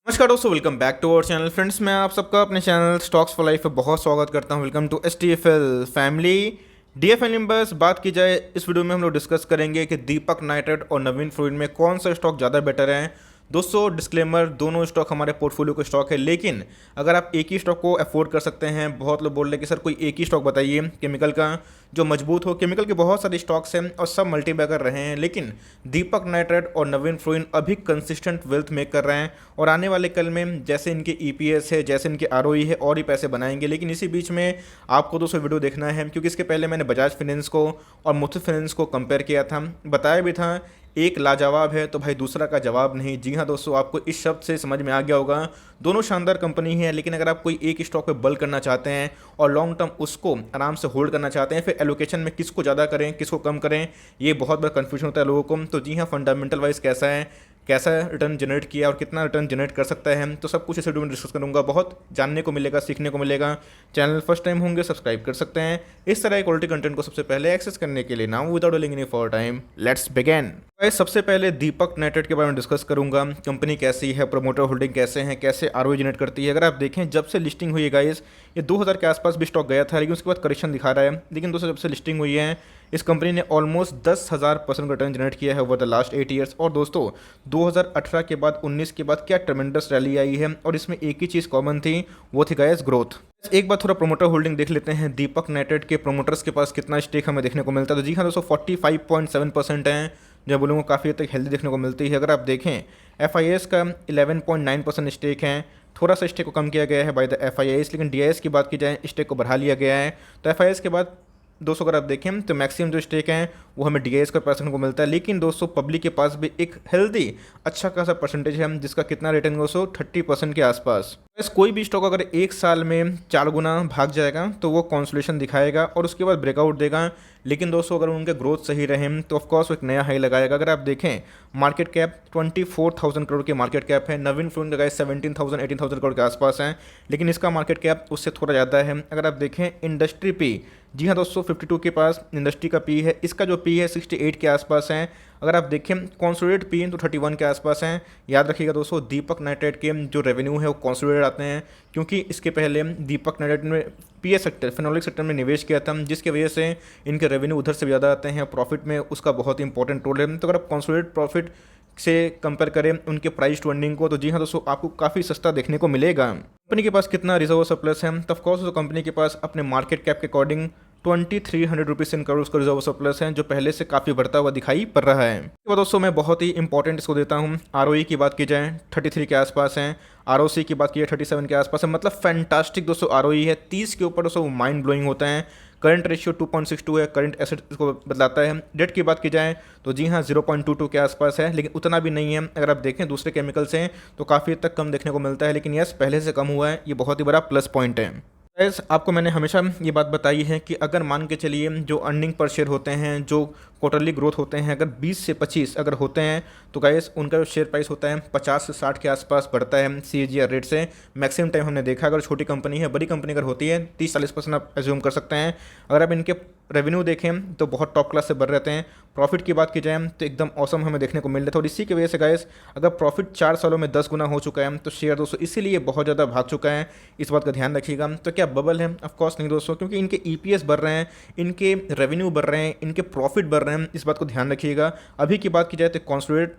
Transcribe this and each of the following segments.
नमस्कार दोस्तों, welcome back to our channel. Friends, मैं आप सबका अपने चैनल स्टॉक्स फॉर लाइफ में बहुत स्वागत करता हूं। Welcome to STFL family. DFL members, बात की जाए इस वीडियो में हम लोग डिस्कस करेंगे कि दीपक नाइट्रेट और नवीन फ्लूइड में कौन सा स्टॉक ज़्यादा बेटर है। दोस्तों, डिस्क्लेमर, दोनों स्टॉक हमारे पोर्टफोलियो के स्टॉक है, लेकिन अगर आप एक ही स्टॉक को अफोर्ड कर सकते हैं, बहुत लोग बोल रहे हैं कि सर कोई एक ही स्टॉक बताइए केमिकल का जो मजबूत हो। केमिकल के बहुत सारे स्टॉक्स हैं और सब मल्टीबैगर रहे हैं, लेकिन दीपक नाइट्रेट और नवीन फ्लोइन अभी कंसिस्टेंट वेल्थ मेक कर रहे हैं और आने वाले कल में जैसे इनके EPS है, जैसे इनके ROE है, और ही पैसे बनाएंगे। लेकिन इसी बीच में आपको दोस्तों वीडियो देखना है, क्योंकि इसके पहले मैंने बजाज फाइनेंस को और मुथूट फाइनेंस को कंपेयर किया था, बताया भी था एक लाजवाब है तो भाई दूसरा का जवाब नहीं। जी हाँ दोस्तों, आपको इस शब्द से समझ में आ गया होगा, दोनों शानदार कंपनी है, लेकिन अगर आप कोई एक स्टॉक पे बल करना चाहते हैं और लॉन्ग टर्म उसको आराम से होल्ड करना चाहते हैं, फिर एलोकेशन में किसको ज़्यादा करें किसको कम करें, ये बहुत बड़ा कन्फ्यूजन होता है लोगों को। तो जी हाँ, फंडामेंटल वाइज कैसा है, कैसा रिटर्न जनरेट किया और कितना रिटर्न जनरेट कर सकता है, तो सब कुछ इस वीडियो में डिस्कस करूंगा। बहुत जानने को मिलेगा, सीखने को मिलेगा। चैनल फर्स्ट टाइम होंगे सब्सक्राइब कर सकते हैं इस तरह क्वालिटी कंटेंट को सबसे पहले एक्सेस करने के लिए। Now without delaying any for time, let's begin. सबसे पहले दीपक नाइट्रेट के बारे में डिस्कस करूंगा। कंपनी कैसी है, प्रोमोटर होल्डिंग कैसे हैं, कैसे ROE जनरेट करती है। अगर आप देखें जब से लिस्टिंग हुई है गाइस, ये 2000 के आसपास भी स्टॉक गया था, लेकिन उसके बाद करेक्शन दिखा रहा है। लेकिन दोस्तों, जब से लिस्टिंग हुई है इस कंपनी ने ऑलमोस्ट 10,000% का रिटर्न जनरेट किया है ओवर द लास्ट 8 ईयर्स। और दोस्तों, 2018 के बाद 19 के बाद क्या ट्रेमेंडस रैली आई है, और इसमें एक ही चीज़ कॉमन थी, वो थी गाइस ग्रोथ। एक बार थोड़ा प्रोमोटर होल्डिंग देख लेते हैं। दीपक नाइट्रेट के प्रोमोटर्स के पास कितना स्टेक हमें देखने को मिलता है। तो जी हाँ दोस्तों, 45.7% है, जो बोलूँगा काफ़ी हद तक हेल्दी देखने को मिलती है। अगर आप देखें FIS का 11.9% स्टेक है, थोड़ा सा स्टेक को कम किया गया है बाय द FIS, लेकिन DIS की बात की जाए स्टेक को बढ़ा लिया गया है। तो FIS के बाद दोस्तों अगर आप देखें तो मैक्सिमम जो स्टेक हैं वो हमें DIS का परसेंट को मिलता है। लेकिन दोस्तों, पब्लिक के पास भी एक हेल्दी अच्छा खासा परसेंटेज है, जिसका कितना रेटिंग है दोस्तों 30% के आसपास। बस कोई भी स्टॉक अगर एक साल में 4 गुना भाग जाएगा तो वो कॉन्सोलेशन दिखाएगा और उसके बाद ब्रेकआउट देगा। लेकिन दोस्तों, अगर उनके ग्रोथ सही रहे तो ऑफकोर्स वो एक नया हाई लगाएगा। अगर आप देखें मार्केट कैप 24,000 करोड़ की मार्केट कैप है। नवीन फ्लोइन का गाइस 17,000 18,000 करोड़ के आसपास है, लेकिन इसका मार्केट कैप उससे थोड़ा ज़्यादा है। अगर आप देखें इंडस्ट्री पी, जी हाँ दोस्तों, 52 के पास इंडस्ट्री का पी है, इसका जो पी है 68 के आसपास है। अगर आप देखें कॉन्सोलिडेट पी तो 31 के आसपास हैं। याद रखिएगा दोस्तों, दीपक नाइट्रेट के जो रेवेन्यू है वो कॉन्सोलिडेट आते हैं, क्योंकि इसके पहले दीपक नाइट्रेट ने PS सेक्टर, फिनोलिक सेक्टर में निवेश किया था, जिसकी वजह से इनके रेवेन्यू उधर से ज़्यादा आते हैं। प्रॉफिट में उसका बहुत ही इंपॉर्टेंट रोल है। तो अगर आप कॉन्सोलिडेट प्रॉफिट से कंपेयर करें उनके प्राइस टू अर्निंग को, तो जी हाँ दोस्तों, आपको काफ़ी सस्ता देखने को मिलेगा। कंपनी के पास कितना रिजर्व सरप्लस है, तो ऑफकोर्स तो कंपनी के पास अपने मार्केट कैप के अकॉर्डिंग 2300 रुपीज़ इन करोड़ का रिजर्व सरप्लस है, जो पहले से काफ़ी बढ़ता हुआ दिखाई पड़ रहा है। इसके बाद दोस्तों, मैं बहुत ही इंपॉर्टेंट इसको देता हूँ। ROE की बात की जाए 33 के आसपास है, ROC की बात की जाए 37 के आसपास है। मतलब फैंटास्टिक दोस्तों ROE है, 30 के ऊपर दोस्तों माइंड ब्लोइंग होता है। करंट रेशियो 2.62 है, करंट एसेट इसको बतलाता है। डेट की बात की जाए तो जी हाँ 0.22 के आसपास है, लेकिन उतना भी नहीं है। अगर आप देखें दूसरे केमिकल से तो काफ़ी हद तक कम देखने को मिलता है, लेकिन यस पहले से कम हुआ है, ये बहुत ही बड़ा प्लस पॉइंट है। गैस, आपको मैंने हमेशा ये बात बताई है कि अगर मान के चलिए जो अर्निंग पर शेयर होते हैं, जो क्वार्टरली ग्रोथ होते हैं, अगर 20 से 25 अगर होते हैं तो गैस उनका जो शेयर प्राइस होता है 50 से 60 के आसपास बढ़ता है CAGR रेट से। मैक्सिमम टाइम हमने देखा, अगर छोटी कंपनी है, बड़ी कंपनी अगर होती है 30-40% आप एज्यूम कर सकते हैं। अगर आप इनके रेवेन्यू देखें तो बहुत टॉप क्लास से बढ़ रहते हैं। प्रॉफिट की बात की जाए तो एकदम औसम हमें देखने को मिल रहा था, और इसी की वजह से गाइस अगर प्रॉफिट 4 सालों में 10 गुना हो चुका है तो शेयर दोस्तों इसीलिए बहुत ज़्यादा भाग चुका है। इस बात का ध्यान रखिएगा। तो क्या बबल है? ऑफकोर्स नहीं दोस्तों, क्योंकि इनके EPS बढ़ रहे हैं, इनके रेवेन्यू बढ़ रहे हैं, इनके प्रॉफिट बढ़ रहे हैं। इस बात को ध्यान रखिएगा। अभी की बात की जाए तो कॉन्सोलिडेट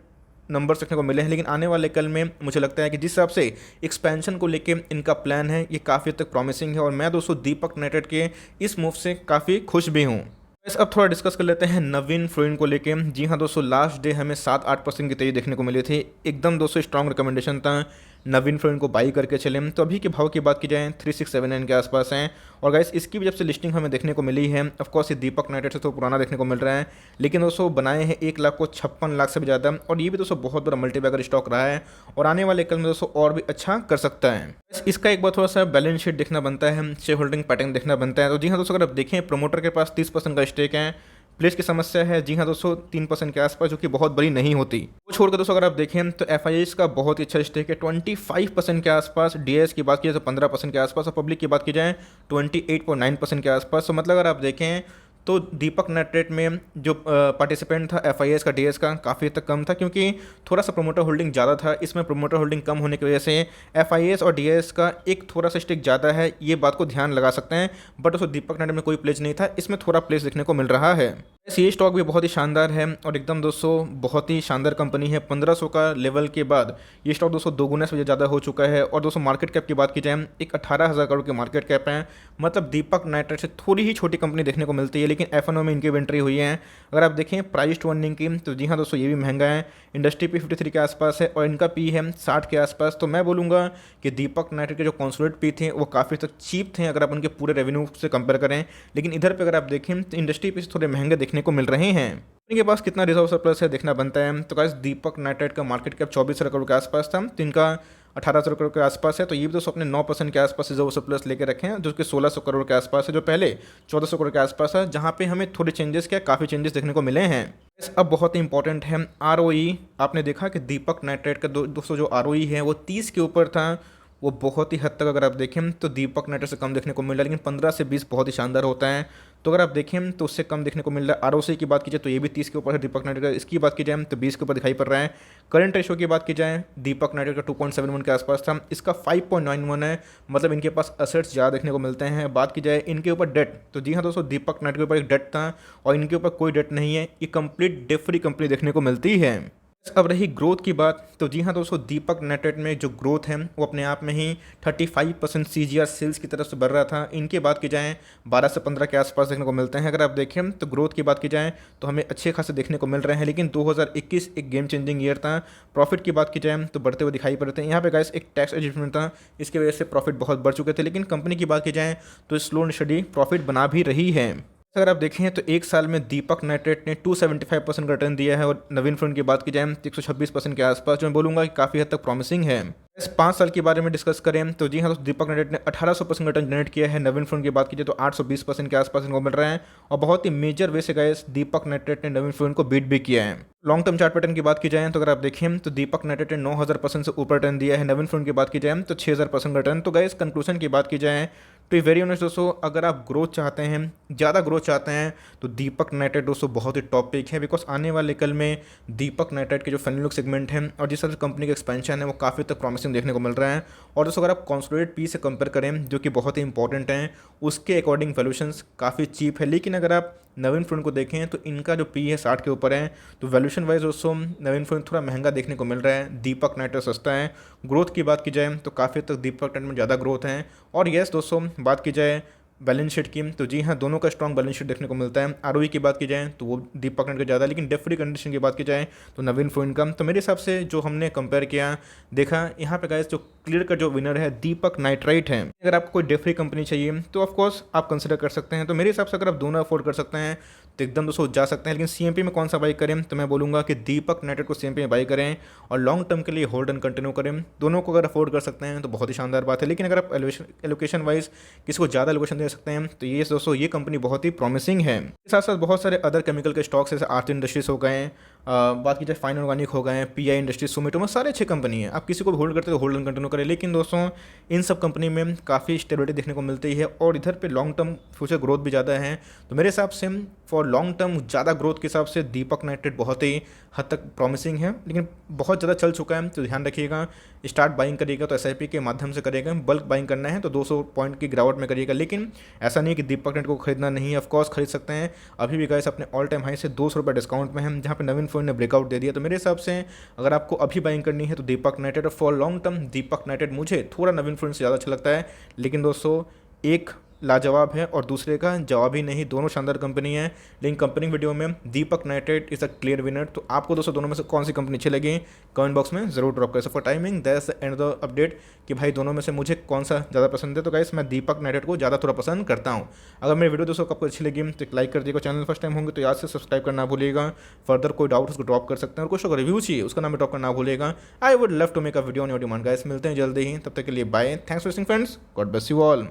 नंबर्स देखने को मिले हैं, लेकिन आने वाले कल में मुझे लगता है कि जिस हिसाब से एक्सपेंशन को लेके इनका प्लान है ये काफ़ी हद तक प्रॉमिसिंग है, और मैं दोस्तों दीपक नाइट्रेट के इस मूव से काफ़ी खुश भी हूँ। अब थोड़ा डिस्कस कर लेते हैं नवीन फ्लोइन को लेके। जी हाँ दोस्तों, लास्ट डे हमें 7-8% की तेजी देखने को मिली थी। एकदम दोस्तों स्ट्रॉन्ग रिकमेंडेशन था नवीन फ्लोइन को बाई करके चलें। तो अभी के भाव की बात की जाए 3679 के आसपास हैं। और गाइस इसकी भी जब से लिस्टिंग हमें देखने को मिली है, ऑफकोर्स ये दीपक नाइट्रेट से तो पुराना देखने को मिल रहा है, लेकिन दोस्तों बनाए हैं 1,56,00,000 से भी ज़्यादा, और ये भी दोस्तों बहुत बड़ा मल्टीबैगर स्टॉक रहा है, और आने वाले कल में दोस्तों और भी अच्छा कर सकता है। इसका एक बार थोड़ा सा बैलेंस शीट देखना बनता है, शेयर होल्डिंग पैटर्न देखना बनता है। तो जी हाँ दोस्तों, अगर आप देखें प्रोमोटर के पास 30% का स्टेक है। प्लेस की समस्या है जी हाँ दोस्तों 3% के आसपास, जो कि बहुत बड़ी नहीं होती। वो छोड़कर दोस्तों अगर आप देखें तो FIS का बहुत ही अच्छा स्टेक है 25% के आसपास। DIS की बात की जाए तो 15% के आसपास, और पब्लिक की बात की जाए 28.9% के आसपास। तो मतलब अगर आप देखें तो दीपक नाइट्रेट में जो पार्टिसिपेंट था FIS का DS का काफ़ी हद तक कम था, क्योंकि थोड़ा सा प्रोमोटर होल्डिंग ज़्यादा था। इसमें प्रोमोटर होल्डिंग कम होने की वजह से FIS और DS का एक थोड़ा सा स्टेक ज़्यादा है, ये बात को ध्यान लगा सकते हैं। बट उसको दीपक नाइट्रेट में कोई प्लेज नहीं था, इसमें थोड़ा प्लेज देखने को मिल रहा है। ये स्टॉक भी बहुत ही शानदार है और एकदम दोस्तों बहुत ही शानदार कंपनी है। 1500 का लेवल के बाद ये स्टॉक दोस्तों 2 गुना से ज़्यादा हो चुका है। और दोस्तों मार्केट कैप की बात की जाए, एक 18,000 करोड़ की मार्केट कैप है। मतलब दीपक नाइट्रेट से थोड़ी ही छोटी कंपनी देखने को मिलती है, लेकिन F&O में इनकी एंट्री हुई है। अगर आप देखें प्राइस टू अर्निंग की, तो जी हाँ दोस्तों ये भी महंगा है। इंडस्ट्री पी 53 के आसपास है और इनका पी है 60 के आसपास। तो मैं बोलूँगा कि दीपक नाइट्रेट के जो कॉन्सोलिडेट पी थे वो काफ़ी तक चीप थे अगर आप उनके पूरे रेवेन्यू से कंपेयर करें। लेकिन इधर पे अगर आप देखें तो इंडस्ट्री पी थोड़े महंगे देखने को मिल रहे हैं। इनके पास कितना रिजर्व सरप्लस है देखना बनता है। तो गाइस दीपक नाइट्रेट का मार्केट कैप 24,000 करोड़ के आसपास था, तो इनका 18,000 करोड़ के आसपास है। तो ये भी दोस्तों अपने 9% के आसपास रिजर्व सरप्लस लेके रखे हैं, जो कि 1,600 करोड़ के आसपास है, जो पहले 1,400 करोड़ के आसपास है, जहाँ पे हमें थोड़े चेंजेस क्या काफ़ी चेंजेस देखने को मिले हैं। अब बहुत ही इंपॉर्टेंट है ROE। आपने देखा कि दीपक नाइट्रेट का दोस्तों जो ROE है वो 30 के ऊपर था। वो बहुत ही हद तक अगर आप देखें तो दीपक नाइट्रेट से कम देखने को मिल रहा है, लेकिन 15 से 20 बहुत ही शानदार होता है। तो अगर आप देखें तो उससे कम देखने को मिल रहा है। ROC की बात की जाए तो ये भी 30 के ऊपर है दीपक नाइट्रेट का। इसकी बात की जाए तो 20 के ऊपर दिखाई पड़ रहा है। करंट रेशियो की बात की जाए दीपक नाइट्रेट का 2.71 के आसपास था, इसका 5.91 है। मतलब इनके पास असेट्स ज़्यादा देखने को मिलते हैं। बात की जाए इनके ऊपर डेट, तो जी हाँ दोस्तों दीपक नाइट्रेट के ऊपर एक डेट था और इनके ऊपर कोई डेट नहीं है। ये कंप्लीट डेट फ्री कंपनी देखने को मिलती है। अब रही ग्रोथ की बात, तो जी हाँ दोस्तों दीपक नाइट्रेट में जो ग्रोथ है वो अपने आप में ही 35% CAGR सेल्स की तरफ से बढ़ रहा था। इनकी बात की जाए 12 से 15 के आसपास देखने को मिलते हैं। अगर आप देखें तो ग्रोथ की बात की जाए तो हमें अच्छे खासे देखने को मिल रहे हैं, लेकिन 2021 एक गेम चेंजिंग ईयर था। प्रॉफिट की बात की जाए तो बढ़ते हुए दिखाई पड़ते हैं। यहाँ पे गाइस एक टैक्स एडजस्टमेंट था, इसकी वजह से प्रॉफिट बहुत बढ़ चुके थे। लेकिन कंपनी की बात की जाए तो स्लो एंड स्टडी प्रॉफिट बना भी रही है। अगर आप देखें तो एक साल में दीपक नाइट्रेट ने 275% का रिटर्न दिया है और नवीन फ्रंट की बात की जाए तो 126% के आसपास, जो मैं बोलूँगा कि काफ़ी हद तक प्रॉमिसिंग है। इस 5 साल के बारे में डिस्कस करें तो जी हाँ दोस्तों दीपक नाइट्रेट ने 1800% रिटर्न जनरेट किया है। नवीन फ्रंट की बात की जाए तो 820% के आसपास इनको मिल रहा है और बहुत ही मेजर वे से गाइस दीपक नाइट्रेट ने नवीन फ्रंट को बीट भी किया है। लॉन्ग टर्म चार्ट पैटर्न की बात की जाए तो अगर आप देखें तो दीपक नाइट्रेट ने 9,000% से ऊपर रिटर्न दिया है। नवीन फ्रंट की बात की जाए तो 6,000% रिटर्न। तो गाइस कंक्लूजन की बात की जाए तो ये वेरी ऑनेस्ट दोस्तों, अगर आप ग्रोथ चाहते हैं, ज़्यादा ग्रोथ चाहते हैं, तो दीपक नाइट्रेट दोस्तों बहुत ही टॉप पिक है। बिकॉज आने वाले कल में दीपक नाइट्रेट के जो फैमिली सेगमेंट है और जिस तरह से कंपनी का एक्सपेंशन है वो काफ़ी तक प्रॉमिसिंग देखने को मिल रहा है। और दोस्तों अगर आप कॉन्सोलिडेट पी से कंपेयर करें जो कि बहुत ही इंपॉर्टेंट है, उसके अकॉर्डिंग वैल्यूशंस काफ़ी चीप है। लेकिन अगर आप नवीन फ्रंट को देखें तो इनका जो पी है 60 के ऊपर है। तो वैल्यूशन वाइज दोस्तों नवीन फ्रंट थोड़ा महंगा देखने को मिल रहा है, दीपक नाइट्रेट सस्ता है। ग्रोथ की बात की जाए तो काफ़ी तक दीपक नाइट्रेट में ज़्यादा ग्रोथ है। और यस दोस्तों बात की जाए बैलेंस शीट की, तो जी हाँ दोनों का स्ट्रॉन्ग बैलेंस शीट देखने को मिलता है। ROE की बात की जाए तो वो दीपक नाइट्रेट का ज़्यादा, लेकिन डेट फ्री कंडीशन की बात की जाए तो नवीन फ्रंट का। तो मेरे हिसाब से जो हमने कंपेयर किया देखा यहाँ पे गाइस जो क्लियर का जो विनर है दीपक नाइट्रेट है। अगर आपको कोई डेट फ्री कंपनी चाहिए तो ऑफकोर्स आप कंसिडर कर सकते हैं। तो मेरे हिसाब से अगर आप दोनों अफोर्ड कर सकते हैं तो एकदम दोस्तों जा सकते हैं। लेकिन CMP में कौन सा बाई करें, तो मैं बोलूँगा कि दीपक नाइट्रेट को CMP में बाई करें और लॉन्ग टर्म के लिए होल्ड एंड कंटिन्यू करें। दोनों को अगर अफोर्ड कर सकते हैं तो बहुत ही शानदार बात है। लेकिन अगर आप एलोकेशन वाइज किसी को ज़्यादा एलोकेशन दे सकते हैं तो ये दोस्तों ये कंपनी बहुत ही प्रॉमिसिंग है। इसके साथ साथ बहुत सारे अदर केमिकल के स्टॉक्स जैसे आरती इंडस्ट्रीज हो गए, बात की जाए फाइन ऑर्गेनिक हो गए, PI इंडस्ट्रीज, सुमिटो में सारे अच्छे कंपनी है। आप किसी को भी होल्ड करते हो होल्ड एंड कंटिन्यू करें। लेकिन दोस्तों इन सब कंपनी में काफ़ी स्टेबिलिटी देखने को मिलती है और इधर पे लॉन्ग टर्म फ्यूचर ग्रोथ भी ज़्यादा है। तो मेरे हिसाब से फॉर लॉन्ग टर्म ज़्यादा ग्रोथ के हिसाब से दीपक नाइट्रेट बहुत ही हद तक प्रॉमिसिंग है। लेकिन बहुत ज़्यादा चल चुका है तो ध्यान रखिएगा। स्टार्ट बाइंग करिएगा तो SIP के माध्यम से करिएगा। बल्क बाइंग करना है तो 200 पॉइंट की गिरावट में करिएगा। लेकिन ऐसा नहीं कि दीपक नाइट्रेट को खरीदना नहीं है, ऑफकोर्स खरीद सकते हैं। अभी भी गाइस अपने ऑल टाइम हाई से 200 रुपये डिस्काउंट में है, जहाँ पे नवीन फ्रंट ने ब्रेकआउट दे दिया। तो मेरे हिसाब से अगर आपको अभी बाइंग करनी है तो दीपक नाइट्रेट, और for long term Deepak nitrate मुझे थोड़ा नवीन फ्रंट से ज़्यादा अच्छा लगता है। लेकिन दोस्तों एक लाजवाब है और दूसरे का जवाब ही नहीं, दोनों शानदार कंपनी है। लेकिन कंपनी वीडियो में Deepak Nitrite is a clear winner. तो आपको दोस्तों दोनों में से कौन सी कंपनी अच्छी लगी कमेंट बॉक्स में ज़रूर ड्रॉप करें। So for timing that's the end of the update कि भाई दोनों में से मुझे कौन सा ज़्यादा पसंद है। तो गाइस मैं दीपक नाइट्रेट को ज़्यादा थोड़ा पसंद करता हूँ। अगर मेरी वीडियो दोस्तों आपको अच्छी लगी तो एक लाइक कर दीजिएगा। चैनल फर्स्ट टाइम होंगे तो याद से सब्सक्राइब करना भूलिएगा। फर्दर कोई डाउट उसको ड्रॉप कर सकते हैं और कुछ अगर रिव्यू चाहिए उसका नाम ड्रॉप करना भूलिएगा। I would love to make a video on your demand guys. मिलते हैं जल्दी ही, तब तक के लिए bye. Thanks for watching friends, God bless you all.